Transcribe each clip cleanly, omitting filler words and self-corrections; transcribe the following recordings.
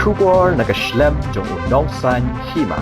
Shubor nakaslem jong nongsan hima.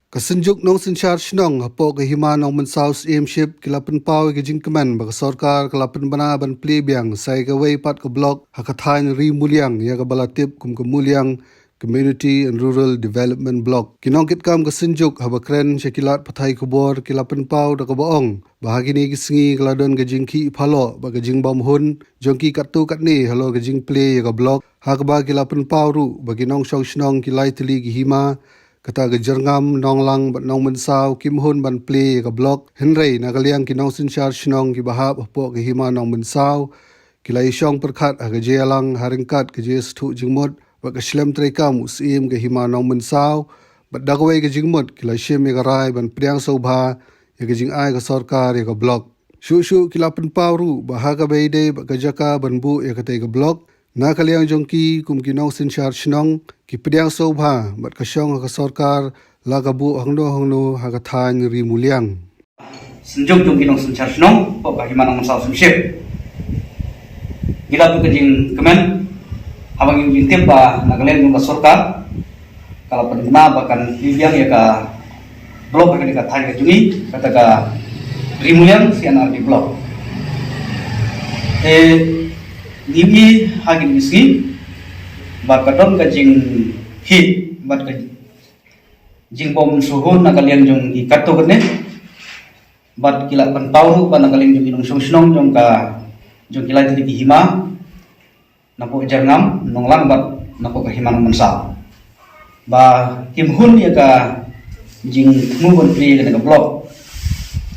Kasenjuk nong sinchar shnong hapo ke hima nong men south aimship kilapen pau ke jingkeman bag sarkar kilapen bana ban plebiang sai ke wei pat ke blok hakathain ri muliang ya ke balatip kum ke muliang Community and Rural Development Block. Kinong kitkam kasenjuk habakren syakilat pathai kubor kilapen pau da kabaong. Bahagini kisengi keladon ke jingki phalo ba ke jingbam hun jongki katu katni halo ke jing play ya ke blok. Hakba kilapen pau ru bagi nong shong shnong kilai teli ki hima kata ke jerngam nong lang bat nong mensau kim hun ban play ke blok henrei nakaliang kinong sinchar shnong ki bahap hapo ke hima nong mensau kilai shong perkhat ha ke jelang haringkat ke je stu jingmot ba ke shlem trekam usim ke hima nong mensau bat dagwei ke jingmot kilai shem ke rai ban priang sobha ya ke jing ai ke sarkar ya ke blok shu kilapen pawru ba ha ka beide ba ke jaka ban bu ya ke te ke blok na kaliang jongki kum kinong sinchar shnong ki priang sobha bat ka shong ka sarkar la ka bu hangno ha ka than ri muliang senjung jong kinong sinchar shnong po ba himana mensau sumship gila tu kejing kemen habang yung jintip ba nagalen yung sarkar kalau penima bahkan bibiang ya ka blok ka than ka jungi kata ka ri muliang sianar di blok Nimi hagin isi bat kadon ka jing hit bat ka jing bom suhun nakalian jong i kato kene bat kila pan tauru ba nakalian jong inong sungsnong jong ka jong kila jadi hima napo jarngam nonglang bat napo ka hima mensa ba himhun ya ka jing mu bon pri ka blok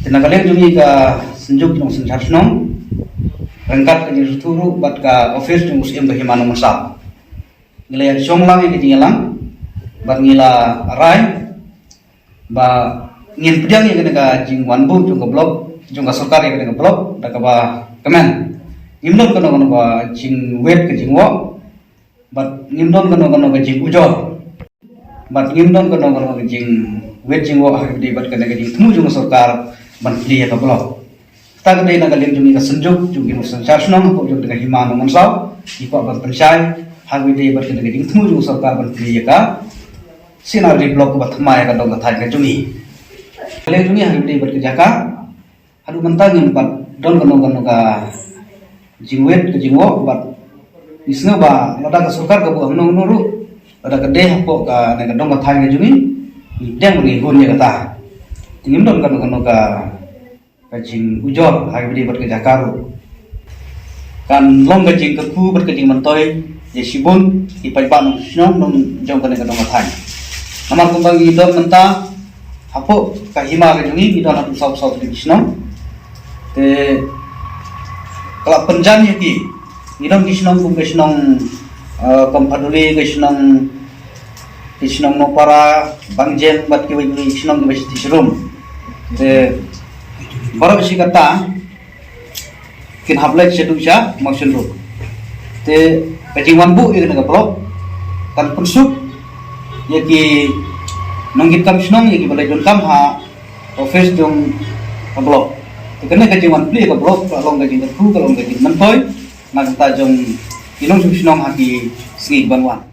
tenakalian jong i ka senjuk nong senjasnong rengkat ke turu bat ka office jung usim bahimana masa ngila songlang ke jingelang bat ngila rai ba ngin pedang ye ka jing wanbu jung ka blok jung ka sarkar ye ka blok da ka ba kemen nimnon kono ba jing wet ke jing wo bat nimnon kono ka jing ujo bat nimnon kono ka jing wet jing wo ha di bat ka jing tumu jung sarkar ban pli ka blok tak ada yang nagalim jumi ka senjuk jumi musan sasnong ko jung dengan himano mensau ipa ban pensai hagwi de bar kena geding tumu jung sarkar ban pli ka sinar di blok bat thmai ka dong thai ka jumi kale jumi hagwi de bar jaka hadu mentang yang bat don kono ka jingwet ke jingwo bat isna ba lada ka sarkar ka bu amno nuru lada ka de hapo ka ne ka dong thai ka jumi deng ni hun ya kata tingim don kono ka kajing ujor hari beri berkejakaru kan long kajing keku berkejing mentoy ya sibun ipai panu snong nong jong kene kadong mathai namar kumbang idon menta hapo kahima kajungi idon hatu sau di snong te kala penjan yaki idon ki snong kum snong kompaduli ke snong nopara bangjen bat ki wi snong ki tisrum te baru besi kata kin hablai sedusha maksud ru te kajing wanbu ye kena blok kan pensuk ye ki nonggit kam snong ye ki balai don kam ha office jong blok te kena kajing wan pli ka blok kalong kajing ku kalong kajing mentoy na kata jong inong snong ha ki singi banwan